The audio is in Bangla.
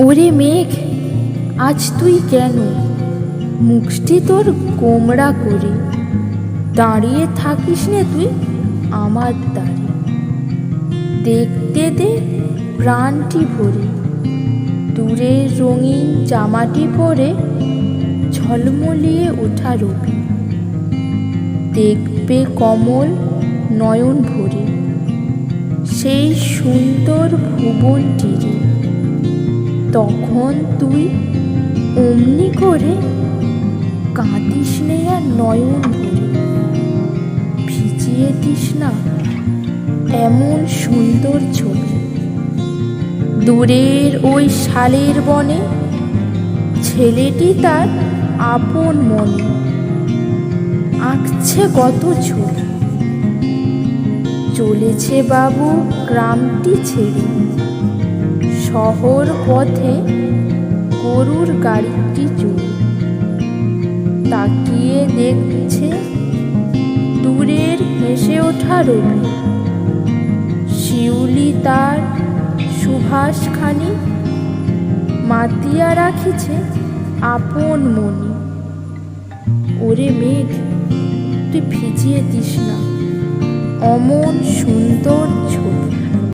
ওরে মেঘ, আজ তুই কেন মুখটি তোর গোমড়া করে দাঁড়িয়ে থাকিস নে তুই আমার দ্বারে? দেখতে দে প্রাণটি ভরে, দূরের রঙিন জামাটি পরে ঝলমলিয়ে ওঠা রবি। দেখবে কমল নয়ন ভরে সেই সুন্দর ভুবনটিরে। তখন তুই অমনি করে কাঁদিস নে আর নয়ন ভরে, ভিজিয়ে দিস না এমন সুন্দর ছবি। দূরের ওই শালের বনে ছেলেটি তার আপন মনে আঁকছে কত ছবি। চলেছে বাবু গ্রামটি ছেড়ে, শহর পথে গরুর গাড়িটি চলে। তাকিয়ে দেখছে দূরের ভেসে ওঠা রবি, শিউলি তার সুভাষখানি মাতিয়া রাখিছে আপন মনি। ওরে মেঘ, তুই ভিজিয়ে দিস না অমন সুন্দর ছবি।